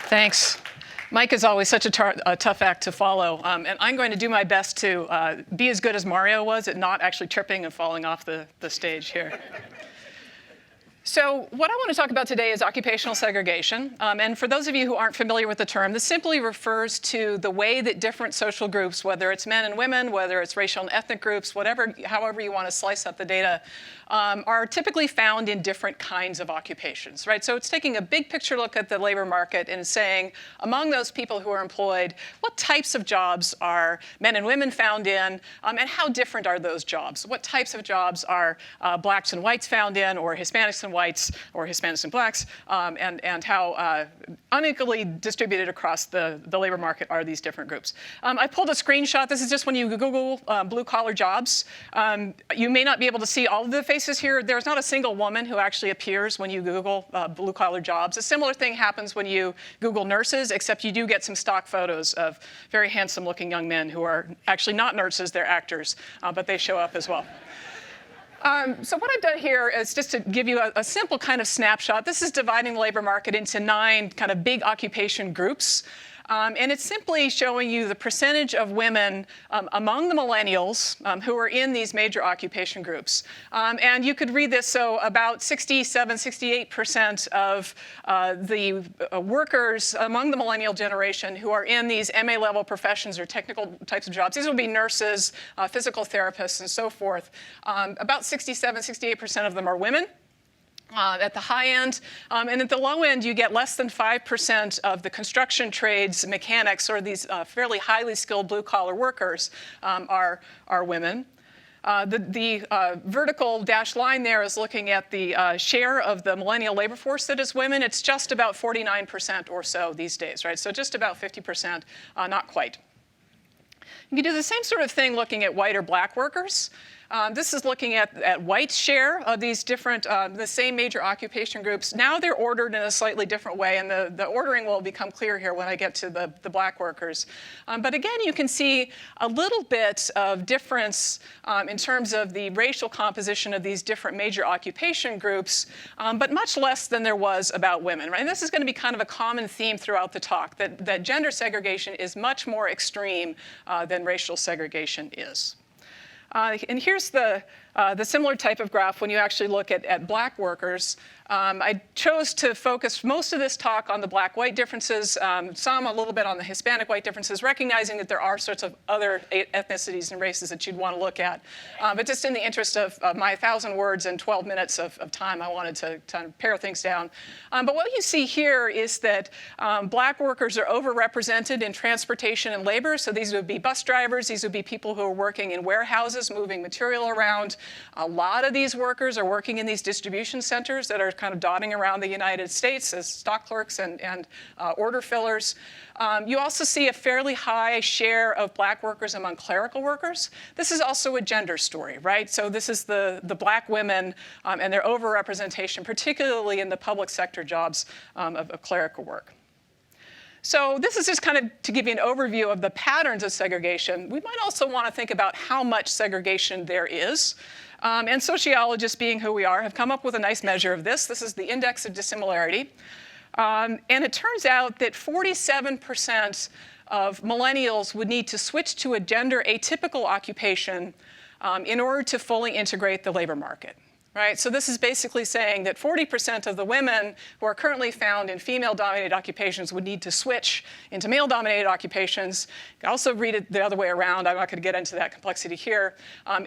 Thanks. Mike is always such a tough act to follow, and I'm going to do my best to be as good as Mario was at not actually tripping and falling off the stage here. So what I want to talk about today is occupational segregation. And for those of you who aren't familiar with the term, this simply refers to the way that different social groups, whether it's men and women, whether it's racial and ethnic groups, however you want to slice up the data, are typically found in different kinds of occupations, right? So it's taking a big picture look at the labor market and saying, among those people who are employed, what types of jobs are men and women found in, and how different are those jobs? What types of jobs are blacks and whites found in, or Hispanics and whites, or Hispanics and blacks, and how unequally distributed across the labor market are these different groups. I pulled a screenshot. This is just when you Google blue-collar jobs. You may not be able to see all of the faces here. There's not a single woman who actually appears when you Google blue-collar jobs. A similar thing happens when you Google nurses, except you do get some stock photos of very handsome-looking young men who are actually not nurses, they're actors, but they show up as well. So what I've done here is just to give you a simple kind of snapshot. This is dividing the labor market into 9 kind of big occupation groups. And it's simply showing you the percentage of women among the millennials who are in these major occupation groups. And you could read this, so about 68% of the workers among the millennial generation who are in these MA-level professions or technical types of jobs, these will be nurses, physical therapists, and so forth. About 68% of them are women. At the high end. And at the low end, you get less than 5% of the construction trades, mechanics, or these fairly highly skilled blue-collar workers are women. The vertical dashed line there is looking at the share of the millennial labor force that is women. It's just about 49% or so these days, right? So just about 50%, not quite. You can do the same sort of thing looking at white or black workers. This is looking at white share of these different, the same major occupation groups. Now they're ordered in a slightly different way, and the ordering will become clear here when I get to the black workers. But again, you can see a little bit of difference in terms of the racial composition of these different major occupation groups, but much less than there was about women, right? And this is going to be kind of a common theme throughout the talk, that gender segregation is much more extreme than racial segregation is. And here's the similar type of graph when you actually look at black workers. I chose to focus most of this talk on the black-white differences, some a little bit on the Hispanic-white differences, recognizing that there are sorts of other ethnicities and races that you'd want to look at. But just in the interest of my 1,000 words and 12 minutes of time, I wanted to kind of pare things down. But what you see here is that black workers are overrepresented in transportation and labor. So these would be bus drivers. These would be people who are working in warehouses, moving material around. A lot of these workers are working in these distribution centers that are kind of dotting around the United States as stock clerks and order fillers. You also see a fairly high share of black workers among clerical workers. This is also a gender story, right? So this is the black women and their overrepresentation, particularly in the public sector jobs of clerical work. So this is just kind of to give you an overview of the patterns of segregation. We might also want to think about how much segregation there is. And sociologists, being who we are, have come up with a nice measure of this. This is the index of dissimilarity. And it turns out that 47% of millennials would need to switch to a gender atypical occupation in order to fully integrate the labor market. Right? So this is basically saying that 40% of the women who are currently found in female-dominated occupations would need to switch into male-dominated occupations. You can also read it the other way around. I'm not going to get into that complexity here.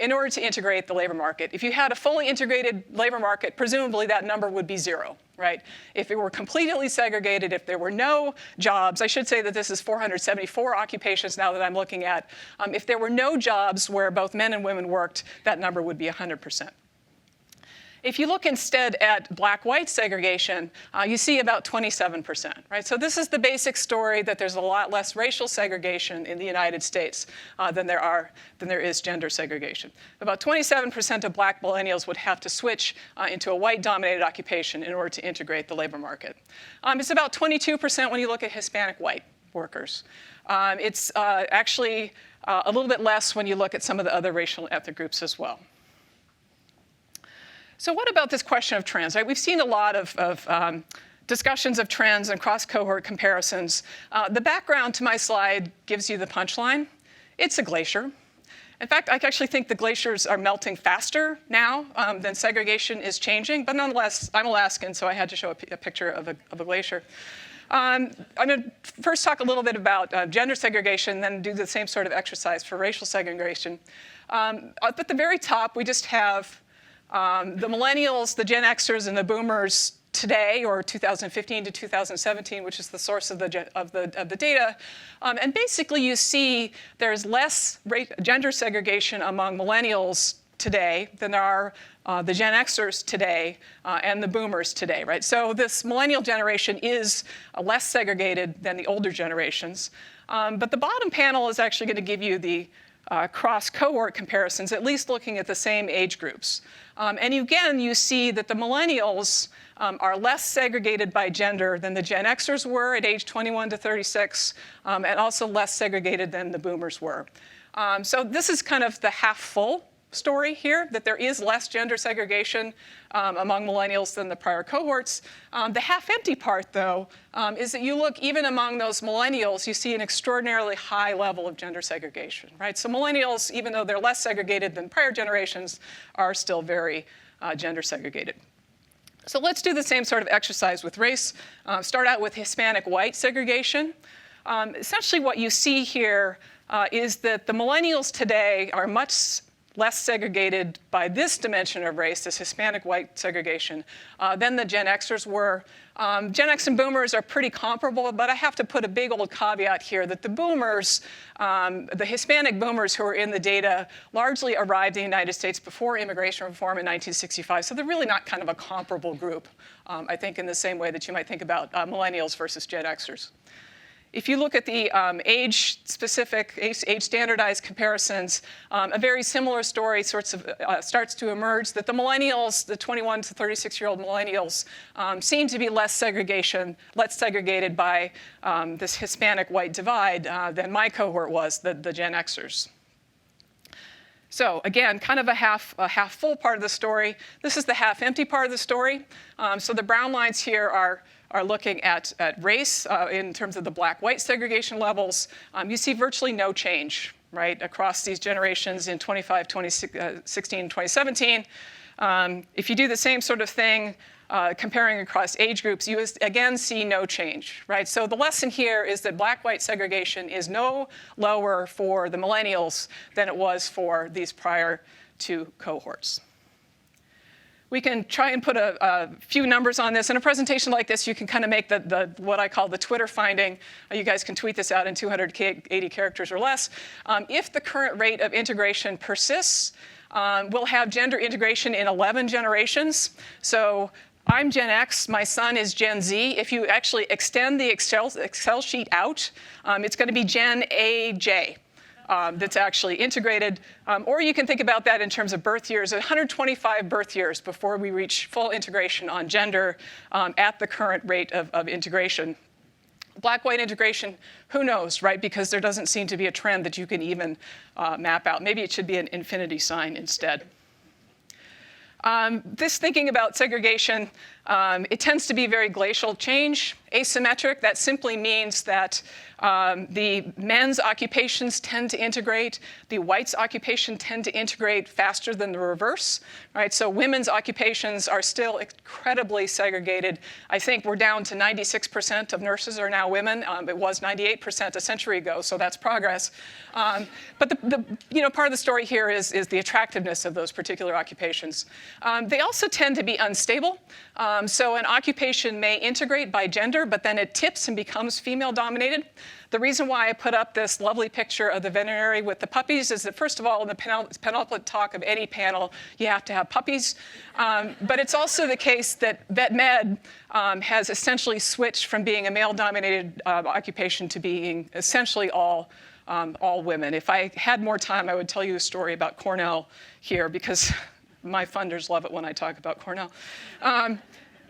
In order to integrate the labor market. If you had a fully integrated labor market, presumably that number would be 0. Right? If it were completely segregated, if there were no jobs, I should say that this is 474 occupations now that I'm looking at. If there were no jobs where both men and women worked, that number would be 100%. If you look instead at black-white segregation, you see about 27%, right? So this is the basic story that there's a lot less racial segregation in the United States than there is gender segregation. About 27% of black millennials would have to switch into a white-dominated occupation in order to integrate the labor market. It's about 22% when you look at Hispanic white workers. It's actually a little bit less when you look at some of the other racial and ethnic groups as well. So what about this question of trends? Right? We've seen a lot of discussions of trends and cross-cohort comparisons. The background to my slide gives you the punchline. It's a glacier. In fact, I actually think the glaciers are melting faster now than segregation is changing, but nonetheless, I'm Alaskan, so I had to show a picture of a glacier. I'm going to first talk a little bit about gender segregation, then do the same sort of exercise for racial segregation. Up at the very top, we just have the millennials, the Gen Xers, and the boomers today, or 2015 to 2017, which is the source of the data. And basically, you see there's less gender segregation among millennials today than there are the Gen Xers today and the boomers today, right? So this millennial generation is less segregated than the older generations. But the bottom panel is actually going to give you the cross-cohort comparisons, at least looking at the same age groups. And again, you see that the millennials are less segregated by gender than the Gen Xers were at age 21 to 36, and also less segregated than the boomers were. So this is kind of the half-full story here, that there is less gender segregation among millennials than the prior cohorts. The half-empty part, though, is that you look even among those millennials, you see an extraordinarily high level of gender segregation, right? So millennials, even though they're less segregated than prior generations, are still very gender segregated. So let's do the same sort of exercise with race. Start out with Hispanic white segregation. Essentially what you see here is that the millennials today are much less segregated by this dimension of race, this Hispanic white segregation, than the Gen Xers were. Gen X and boomers are pretty comparable, but I have to put a big old caveat here that the boomers, the Hispanic boomers who are in the data, largely arrived in the United States before immigration reform in 1965, so they're really not kind of a comparable group, I think, in the same way that you might think about millennials versus Gen Xers. If you look at the age-specific, age-standardized comparisons, a very similar story starts to emerge that the millennials, the 21 to 36-year-old millennials, seem to be less segregated by this Hispanic white divide than my cohort was, the Gen Xers. So again, kind of a half full part of the story. This is the half empty part of the story. So the brown lines here are looking at race in terms of the black-white segregation levels. You see virtually no change, right, across these generations in 2016, 2017. If you do the same sort of thing, comparing across age groups, you again see no change, right? So the lesson here is that black-white segregation is no lower for the millennials than it was for these prior two cohorts. We can try and put a few numbers on this. In a presentation like this, you can kind of make what I call the Twitter finding. You guys can tweet this out in 280 characters or less. If the current rate of integration persists, we'll have gender integration in 11 generations. So I'm Gen X, my son is Gen Z. If you actually extend the Excel sheet out, it's going to be Gen AJ. That's actually integrated. Or you can think about that in terms of birth years, 125 birth years before we reach full integration on gender at the current rate of integration. Black-white integration, who knows, right? Because there doesn't seem to be a trend that you can even map out. Maybe it should be an infinity sign instead. This thinking about segregation, it tends to be very glacial change, asymmetric. That simply means that the men's occupations tend to integrate, the whites' occupation tend to integrate faster than the reverse, right? So women's occupations are still incredibly segregated. I think we're down to 96% of nurses are now women. It was 98% a century ago, so that's progress. But the part of the story here is the attractiveness of those particular occupations. They also tend to be unstable. So an occupation may integrate by gender, but then it tips and becomes female-dominated. The reason why I put up this lovely picture of the veterinary with the puppies is that, first of all, in the penultimate talk of any panel, you have to have puppies. But it's also the case that vet med has essentially switched from being a male-dominated occupation to being essentially all women. If I had more time, I would tell you a story about Cornell here, because my funders love it when I talk about Cornell.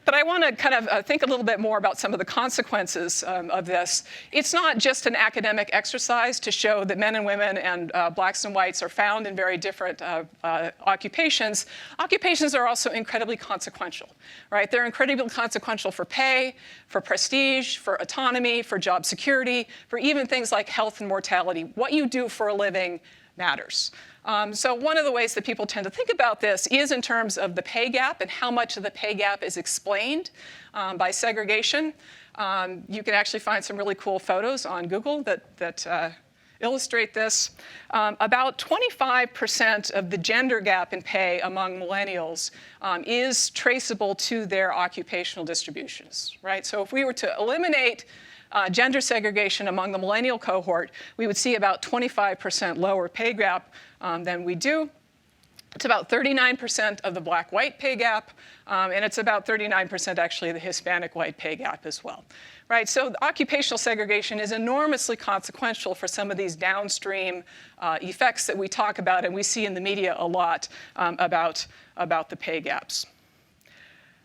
But I want to kind of think a little bit more about some of the consequences of this. It's not just an academic exercise to show that men and women and blacks and whites are found in very different occupations. Occupations are also incredibly consequential, right? They're incredibly consequential for pay, for prestige, for autonomy, for job security, for even things like health and mortality. What you do for a living matters. So one of the ways that people tend to think about this is in terms of the pay gap and how much of the pay gap is explained by segregation. You can actually find some really cool photos on Google that illustrate this. About 25% of the gender gap in pay among millennials is traceable to their occupational distributions, right? So if we were to eliminate gender segregation among the millennial cohort, we would see about 25% lower pay gap than we do. It's about 39% of the black-white pay gap, and it's about 39% actually the Hispanic-white pay gap as well, right? So occupational segregation is enormously consequential for some of these downstream effects that we talk about and we see in the media a lot about the pay gaps.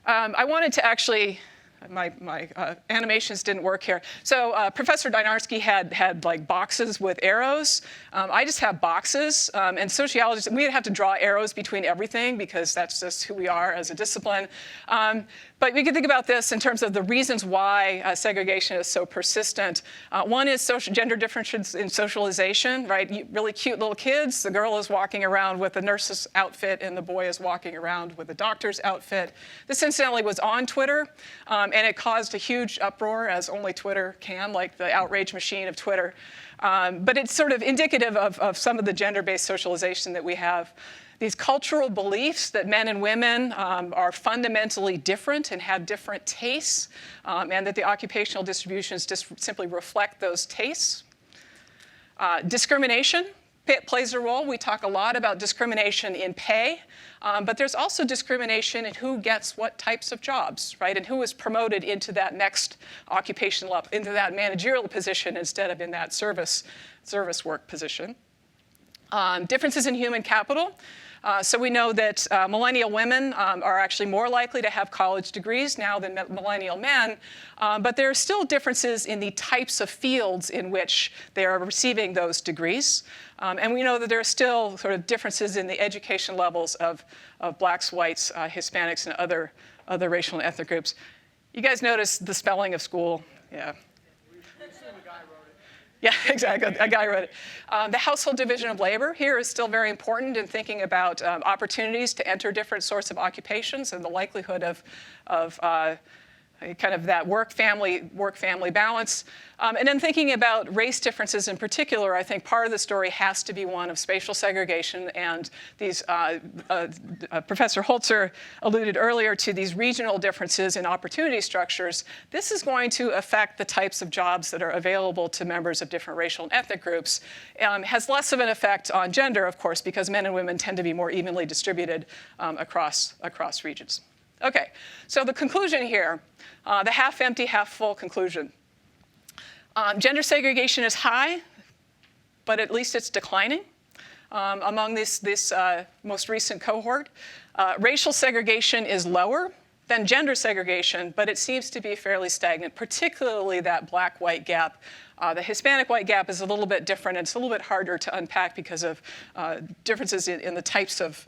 I wanted to actually, my animations didn't work here. So Professor Dynarski had like boxes with arrows. I just have boxes. And sociologists, we'd have to draw arrows between everything because that's just who we are as a discipline. But we can think about this in terms of the reasons why segregation is so persistent. One is gender differences in socialization, right? Really cute little kids. The girl is walking around with a nurse's outfit and the boy is walking around with a doctor's outfit. This incidentally was on Twitter, and it caused a huge uproar, as only Twitter can, like the outrage machine of Twitter. But it's sort of indicative of some of the gender-based socialization that we have. These cultural beliefs that men and women are fundamentally different and have different tastes, and that the occupational distributions just simply reflect those tastes. Discrimination plays a role. We talk a lot about discrimination in pay, but there's also discrimination in who gets what types of jobs, right? And who is promoted into that next occupational level, into that managerial position instead of in that service work position. Differences in human capital. So we know that millennial women are actually more likely to have college degrees now than millennial men, but there are still differences in the types of fields in which they are receiving those degrees. And we know that there are still sort of differences in the education levels of blacks, whites, Hispanics, and other racial and ethnic groups. You guys notice the spelling of school? Yeah. Yeah, exactly. A guy wrote it. The household division of labor here is still very important in thinking about opportunities to enter different sorts of occupations and the likelihood of kind of that work-family balance. And then thinking about race differences in particular, I think part of the story has to be one of spatial segregation. And these, Professor Holzer alluded earlier to these regional differences in opportunity structures. This is going to affect the types of jobs that are available to members of different racial and ethnic groups. Has less of an effect on gender, of course, because men and women tend to be more evenly distributed across regions. Okay, so the conclusion here, the half-empty, half-full conclusion. Gender segregation is high, but at least it's declining among this most recent cohort. Racial segregation is lower than gender segregation, but it seems to be fairly stagnant, particularly that black-white gap. The Hispanic-white gap is a little bit different. It's a little bit harder to unpack because of differences in the types of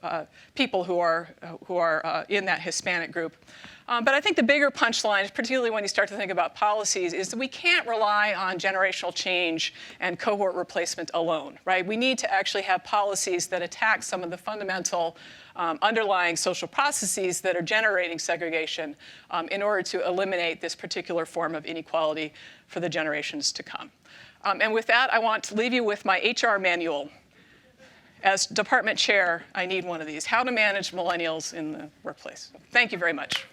people who are in that Hispanic group. But I think the bigger punchline, particularly when you start to think about policies, is that we can't rely on generational change and cohort replacement alone, right? We need to actually have policies that attack some of the fundamental underlying social processes that are generating segregation in order to eliminate this particular form of inequality for the generations to come. And with that, I want to leave you with my HR manual. As department chair, I need one of these, how to manage millennials in the workplace. Thank you very much.